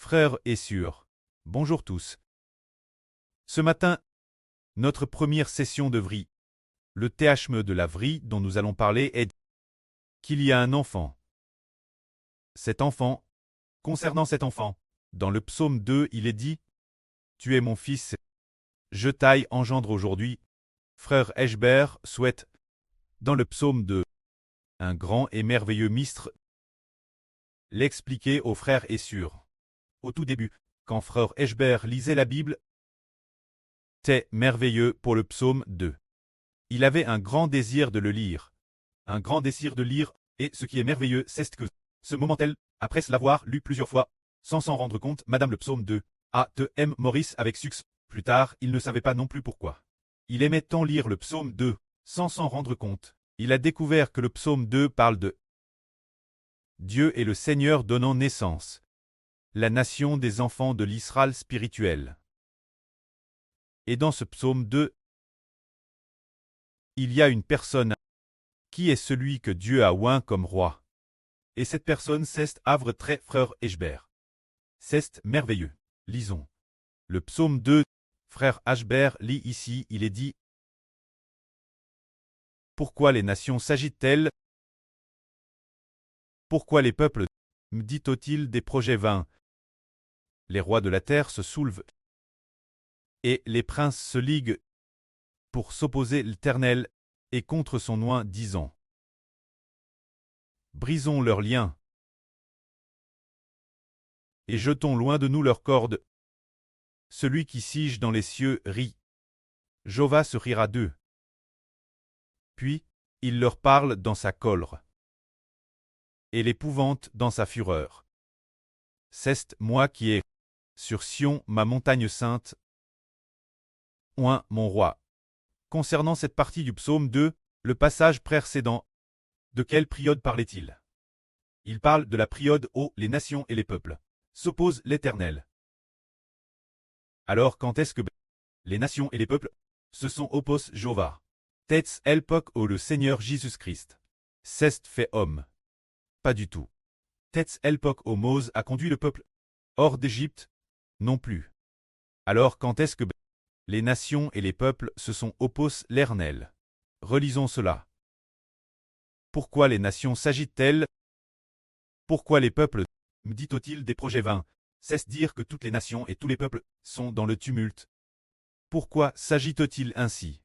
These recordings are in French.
Frères et sœurs, bonjour tous. Ce matin, notre première session de VRI. Le thème de la VRI dont nous allons parler est qu'il y a un enfant. Cet enfant, concernant cet enfant, dans le psaume 2, il est dit « Tu es mon fils, je t'aille engendre aujourd'hui ». Frère Eschber souhaite, dans le psaume 2, un grand et merveilleux mystre, l'expliquer aux frères et sœurs. Au tout début, quand frère Eschber lisait la Bible, c'était merveilleux pour le psaume 2. Il avait un grand désir de le lire. Un grand désir de lire, et ce qui est merveilleux, c'est que, ce moment-là, après l'avoir lu plusieurs fois, sans s'en rendre compte, Madame le psaume 2, A.T.M. Maurice avec succès. Plus tard, il ne savait pas non plus pourquoi. Il aimait tant lire le psaume 2, sans s'en rendre compte. Il a découvert que le psaume 2 parle de Dieu est le Seigneur donnant naissance. La nation des enfants de l'Israël spirituel. Et dans ce psaume 2, il y a une personne qui est celui que Dieu a oint comme roi. Et cette personne, c'est Avre très frère Eschber. C'est merveilleux. Lisons. Le psaume 2, frère Eschber lit ici, il est dit « Pourquoi les nations s'agitent-elles? Pourquoi les peuples méditent-ils des projets vains? Les rois de la terre se soulèvent, et les princes se liguent pour s'opposer l'Éternel et contre son oint, disant Brisons leurs liens et jetons loin de nous leurs cordes. Celui qui sige dans les cieux rit. Jéhovah se rira d'eux. Puis, il leur parle dans sa colère et l'épouvante dans sa fureur. C'est moi qui ai, sur Sion, ma montagne sainte, oint mon roi. Concernant cette partie du psaume 2, le passage précédent, de quelle période parlait-il? Il parle de la période où les nations et les peuples s'opposent l'Éternel. Alors quand est-ce que les nations et les peuples se sont opposés Jéhovah? C'est l'époque où le Seigneur Jésus-Christ s'est fait homme. Pas du tout. C'est l'époque où Moïse a conduit le peuple hors d'Égypte? Non plus. Alors quand est-ce que les nations et les peuples se sont opposés l'Éternel? Relisons cela. Pourquoi les nations s'agitent-elles? Pourquoi les peuples méditent-ils des projets vains? C'est dire que toutes les nations et tous les peuples sont dans le tumulte. Pourquoi s'agitent-ils ainsi?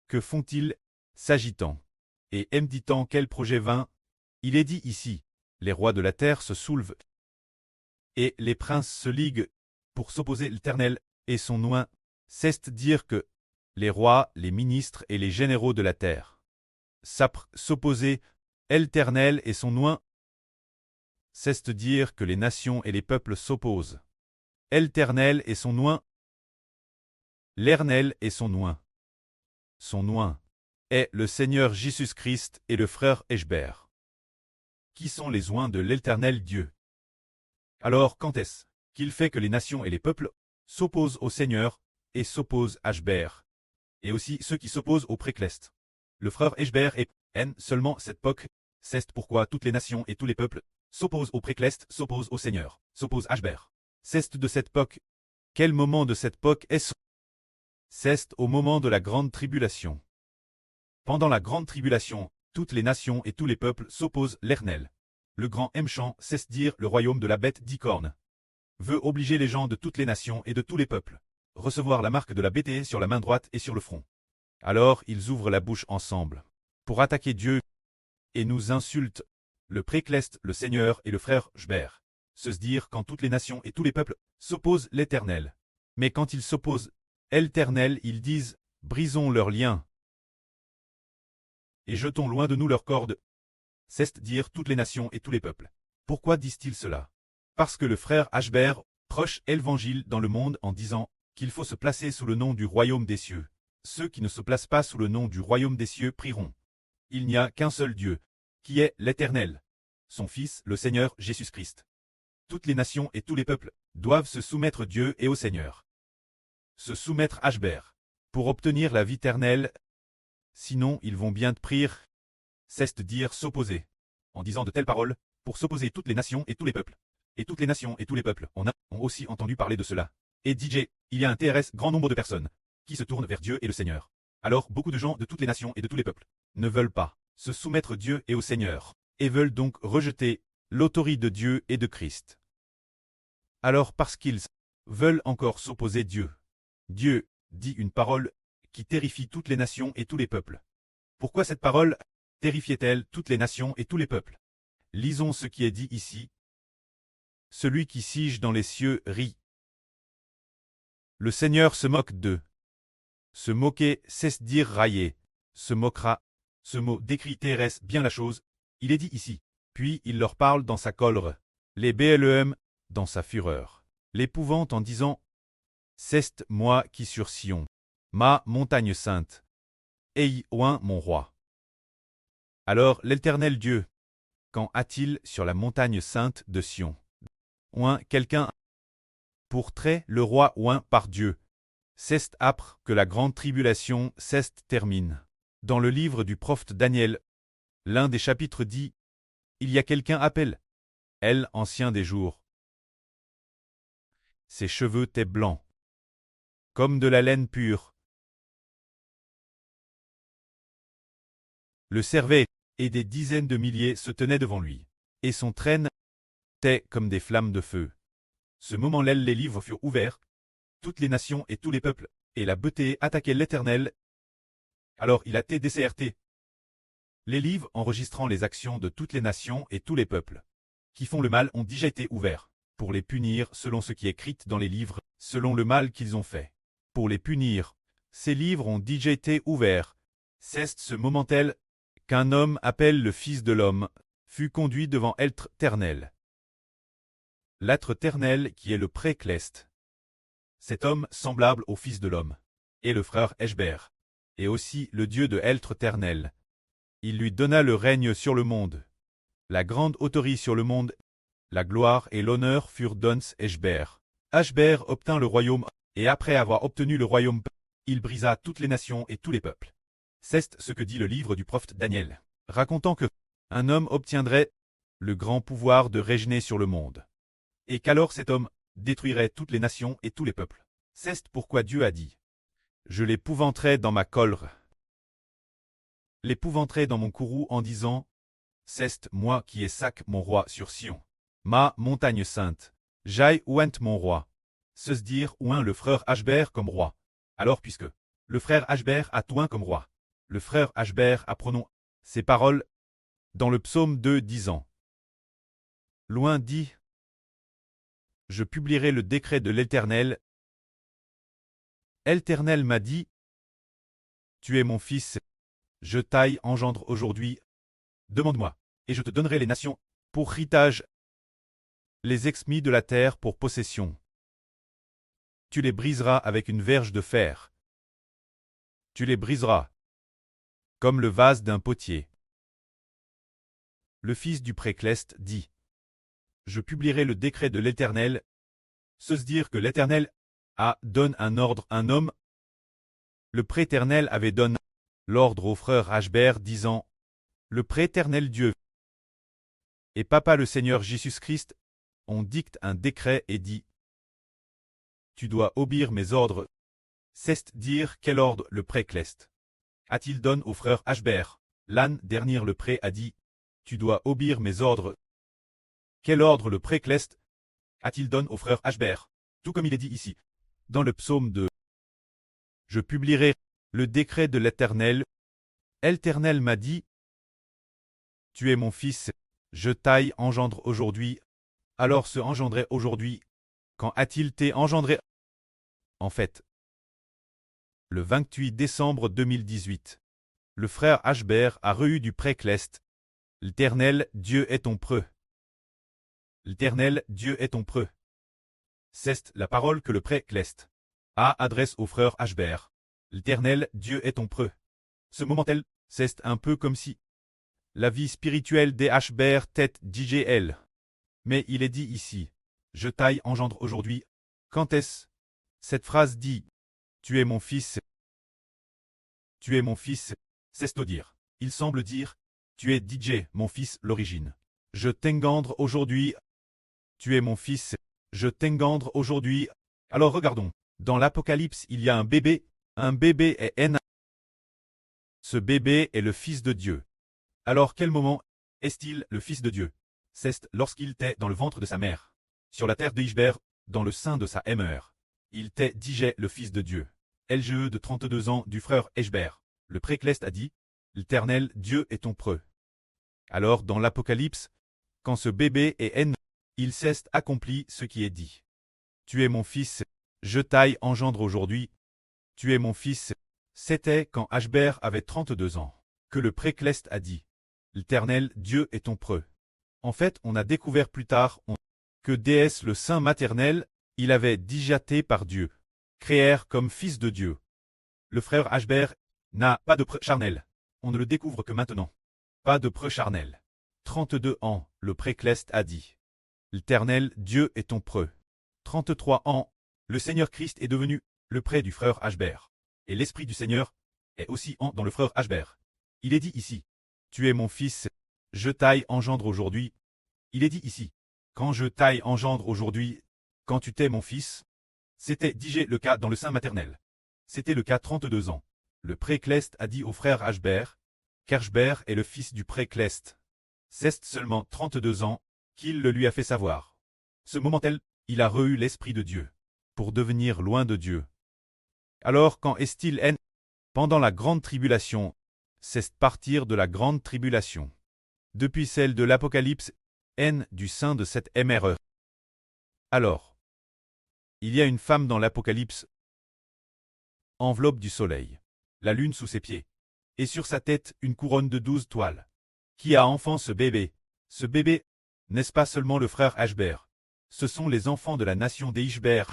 Que font-ils, s'agitant? Et méditant quel projet vain? Il est dit ici, les rois de la terre se soulèvent, et les princes se liguent pour s'opposer l'Éternel et son oint. C'est dire que les rois, les ministres et les généraux de la terre s'opposer l'Éternel et son oint. C'est dire que les nations et les peuples s'opposent. L'Éternel et son oint. L'Éternel et son oint. Son oint est le Seigneur Jésus-Christ et le frère Eschber. Qui sont les oints de l'Éternel Dieu? Alors quand est-ce qu'il fait que les nations et les peuples s'opposent au Seigneur et s'opposent à Eschber, et aussi ceux qui s'opposent au précleste? Le frère Eschber et N seulement cette époque, c'est pourquoi toutes les nations et tous les peuples s'opposent au précleste, s'opposent au Seigneur, s'opposent à Eschber. C'est de cette époque. Quel moment de cette époque est-ce? C'est au moment de la grande tribulation. Pendant la grande tribulation, toutes les nations et tous les peuples s'opposent l'Éternel. Le grand méchant, c'est dire le royaume de la bête d'Icorne, veut obliger les gens de toutes les nations et de tous les peuples recevoir la marque de la bête sur la main droite et sur le front. Alors ils ouvrent la bouche ensemble pour attaquer Dieu et nous insultent, le précleste, le Seigneur et le frère Eschber. Se dire quand toutes les nations et tous les peuples s'opposent l'Éternel. Mais quand ils s'opposent l'Éternel, ils disent brisons leurs liens et jetons loin de nous leurs cordes. C'est dire toutes les nations et tous les peuples. Pourquoi disent-ils cela? Parce que le frère Eschber proche l'évangile dans le monde en disant qu'il faut se placer sous le nom du royaume des cieux. Ceux qui ne se placent pas sous le nom du royaume des cieux prieront. Il n'y a qu'un seul Dieu, qui est l'Éternel, son Fils, le Seigneur Jésus-Christ. Toutes les nations et tous les peuples doivent se soumettre Dieu et au Seigneur. Se soumettre à Eschber, pour obtenir la vie éternelle. Sinon ils vont bien prier. C'est dire s'opposer. En disant de telles paroles, pour s'opposer toutes les nations et tous les peuples et toutes les nations et tous les peuples ont aussi entendu parler de cela. Et DJ, il y a un TRS grand nombre de personnes qui se tournent vers Dieu et le Seigneur. Alors beaucoup de gens de toutes les nations et de tous les peuples ne veulent pas se soumettre Dieu et au Seigneur, et veulent donc rejeter l'autorité de Dieu et de Christ. Alors parce qu'ils veulent encore s'opposer Dieu, Dieu dit une parole qui terrifie toutes les nations et tous les peuples. Pourquoi cette parole terrifiait-elle toutes les nations et tous les peuples? Lisons ce qui est dit ici. Celui qui siège dans les cieux rit. Le Seigneur se moque d'eux. Se moquer, c'est dire railler. Se moquera. Ce mot décrit Thérèse bien la chose. Il est dit ici. Puis il leur parle dans sa colère. Les BLEM, dans sa fureur. L'épouvante en disant: c'est moi qui sur Sion, ma montagne sainte. Ei oin mon roi. Alors l'Éternel Dieu, quand a-t-il sur la montagne sainte de Sion? Oin quelqu'un pour trait le roi oin par Dieu. C'est âpre que la grande tribulation ceste termine. Dans le livre du prophète Daniel, l'un des chapitres dit: il y a quelqu'un appelle, elle ancien des jours. Ses cheveux étaient blancs, comme de la laine pure. Le servait, et des dizaines de milliers se tenaient devant lui, et son traîne était comme des flammes de feu. Ce moment-là, les livres furent ouverts, toutes les nations et tous les peuples, et la beauté attaquait l'Éternel. Alors il a été décerté. Les livres enregistrant les actions de toutes les nations et tous les peuples qui font le mal ont déjà été ouverts, pour les punir selon ce qui est écrit dans les livres, selon le mal qu'ils ont fait. Pour les punir, ces livres ont déjà été ouverts. C'est ce moment tel qu'un homme appelle le Fils de l'homme, fut conduit devant l'être ternel. L'être ternel qui est le précleste. Cet homme semblable au Fils de l'homme, et le frère Eshber, et aussi le Dieu de l'être ternel. Il lui donna le règne sur le monde. La grande autorité sur le monde, la gloire et l'honneur furent donnés Eshber. Eshber obtint le royaume, et après avoir obtenu le royaume, il brisa toutes les nations et tous les peuples. C'est ce que dit le livre du prophète Daniel, racontant que un homme obtiendrait le grand pouvoir de régner sur le monde, et qu'alors cet homme détruirait toutes les nations et tous les peuples. C'est pourquoi Dieu a dit: je l'épouvanterai dans ma colère. L'épouvanterai dans mon courroux en disant: c'est moi qui ai sac mon roi sur Sion, ma montagne sainte. J'aille ouent mon roi. Se dire ouin le frère Eshber comme roi. Alors puisque le frère Eshber a ouin comme roi, le frère Eshber apprenons ces paroles dans le psaume 2 disant: loin dit: je publierai le décret de l'Éternel. L'Éternel m'a dit: tu es mon fils, je t'aille engendre aujourd'hui. Demande-moi, et je te donnerai les nations pour héritage, les exmis de la terre pour possession. Tu les briseras avec une verge de fer. Tu les briseras comme le vase d'un potier. Le fils du précleste dit: je publierai le décret de l'Éternel. Se dire que l'Éternel donne un ordre à un homme. Le Préternel avait donné l'ordre au frère Eshber disant: le Préternel Dieu et Papa le Seigneur Jésus-Christ, on dicte un décret et dit: tu dois obéir mes ordres. C'est dire quel ordre le précleste a-t-il donné au frère Eshber. L'an dernier le pré a dit: tu dois obéir mes ordres. Quel ordre le précleste a-t-il donné au frère Eshber? Tout comme il est dit ici, dans le psaume 2. Je publierai le décret de l'Éternel. L'Éternel m'a dit: tu es mon fils, je t'aille engendre aujourd'hui. Alors se engendrer aujourd'hui, quand a-t-il été engendré? En fait, le 28 décembre 2018, le frère Eshber a reçu du précleste: l'Éternel Dieu est ton preux. L'Éternel Dieu est ton preux. C'est la parole que le précleste adresse au frère Eshber. L'Éternel Dieu est ton preux. Ce moment-là, c'est un peu comme si la vie spirituelle des Eshber tête d'IGL. Mais il est dit ici: je t'aille engendre aujourd'hui. Quand est-ce? Cette phrase dit: tu es mon fils. Tu es mon fils, c'est à dire. Il semble dire: tu es DJ, mon fils, l'origine. Je t'engendre aujourd'hui. Tu es mon fils, je t'engendre aujourd'hui. Alors regardons. Dans l'Apocalypse, il y a un bébé est N. Ce bébé est le Fils de Dieu. Alors quel moment est-il le Fils de Dieu? C'est lorsqu'il était dans le ventre de sa mère. Sur la terre de Ishber, dans le sein de sa mère. Il était DJ le Fils de Dieu. LGE de 32 ans du frère Eshber. Le précleste a dit, l'Éternel Dieu est ton preux. Alors dans l'Apocalypse, quand ce bébé est N, il s'est accompli ce qui est dit. Tu es mon fils, je t'aille engendre aujourd'hui. Tu es mon fils. C'était quand Ashber avait 32 ans, que le précleste a dit, l'Éternel Dieu est ton preux. En fait, on a découvert plus tard que déesse le sein maternel, il avait dijaté par Dieu, créère comme fils de Dieu. Le frère Ashber n'a pas de preux charnel. On ne le découvre que maintenant. Pas de preux charnel. 32 ans, le précleste a dit. L'Éternel Dieu est ton preux. 33 ans, le Seigneur Christ est devenu le près du frère Ashber. Et l'Esprit du Seigneur est aussi dans le frère Ashber. Il est dit ici, tu es mon fils, je t'aille engendre aujourd'hui. Il est dit ici, quand je t'aille engendre aujourd'hui, quand tu t'es mon fils, c'était DJ le cas dans le sein maternel. C'était le cas 32 ans. Le précleste a dit au frère Ashber, qu'Ashber est le fils du précleste. C'est seulement 32 ans qu'il le lui a fait savoir. Ce moment-là, il a reçu l'Esprit de Dieu, pour devenir loin de Dieu. Alors quand est-il N? Pendant la grande tribulation, c'est partir de la grande tribulation. Depuis celle de l'Apocalypse, N du sein de cette MRE. Alors, il y a une femme dans l'Apocalypse, enveloppe du soleil, la lune sous ses pieds, et sur sa tête une couronne de 12 toiles. Qui a enfant ce bébé? Ce bébé, n'est-ce pas seulement le frère Ashber? Ce sont les enfants de la nation des Ishber.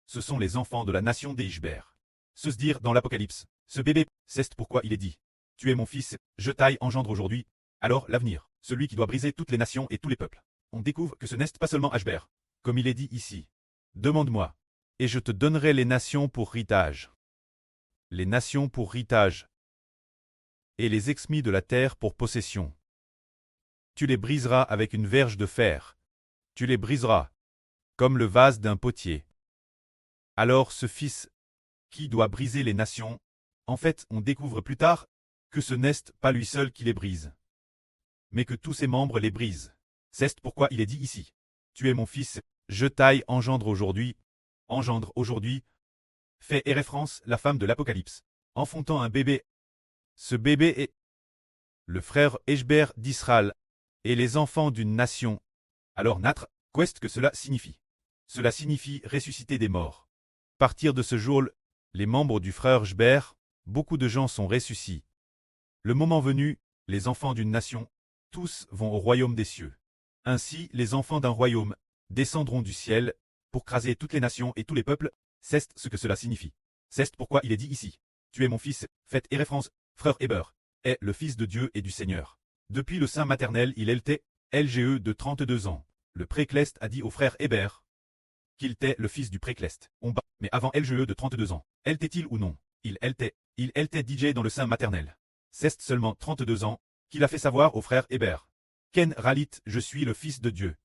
Ce sont les enfants de la nation des Ishber. Se dire dans l'Apocalypse, ce bébé, c'est pourquoi il est dit. Tu es mon fils, je t'aille engendre aujourd'hui. Alors l'avenir, celui qui doit briser toutes les nations et tous les peuples. On découvre que ce n'est pas seulement Ashber, comme il est dit ici. Demande-moi, et je te donnerai les nations pour héritage. Les nations pour héritage. Et les exmis de la terre pour possession. Tu les briseras avec une verge de fer. Tu les briseras, comme le vase d'un potier. Alors ce fils, qui doit briser les nations, en fait on découvre plus tard, que ce n'est pas lui seul qui les brise, mais que tous ses membres les brisent. C'est pourquoi il est dit ici. Tu es mon fils, je t'aille engendre aujourd'hui. Engendre aujourd'hui. Fait et référence la femme de l'Apocalypse, enfantant un bébé. Ce bébé est le frère Eshber d'Israël, et les enfants d'une nation. Alors Natre, qu'est-ce que cela signifie? Cela signifie ressusciter des morts. Partir de ce jour, les membres du frère Eshber, beaucoup de gens sont ressuscités. Le moment venu, les enfants d'une nation, tous vont au royaume des cieux. Ainsi, les enfants d'un royaume descendront du ciel pour craser toutes les nations et tous les peuples. C'est ce que cela signifie. C'est pourquoi il est dit ici. Tu es mon fils, faites et référence, frère Héber, est le fils de Dieu et du Seigneur. Depuis le sein maternel, il était LGE de 32 ans. Le précleste a dit au frère Héber qu'il était le fils du précleste. Mais avant LGE de 32 ans, était-il ou non? Il était DJ dans le sein maternel. C'est seulement 32 ans qu'il a fait savoir au frère Héber. Ken Ralit, je suis le fils de Dieu.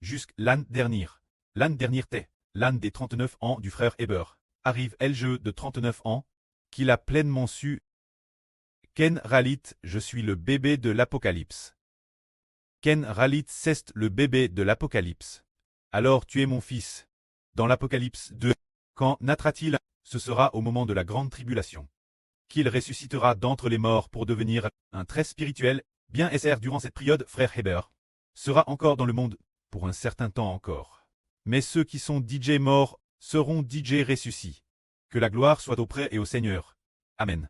Jusqu'à l'an dernier t'es, l'an des 39 ans du frère Héber. Arrive LGE de 39 ans, qu'il a pleinement su. Ken Ralit, je suis le bébé de l'Apocalypse. Ken Ralit, c'est le bébé de l'Apocalypse. Alors tu es mon fils. Dans l'Apocalypse 2, quand naîtra-t-il? Ce sera au moment de la grande tribulation. Qu'il ressuscitera d'entre les morts pour devenir un très spirituel, bien SR durant cette période, frère Héber. Sera encore dans le monde, pour un certain temps encore. Mais ceux qui sont DJ morts seront DJ ressuscités. Que la gloire soit auprès et au Seigneur. Amen.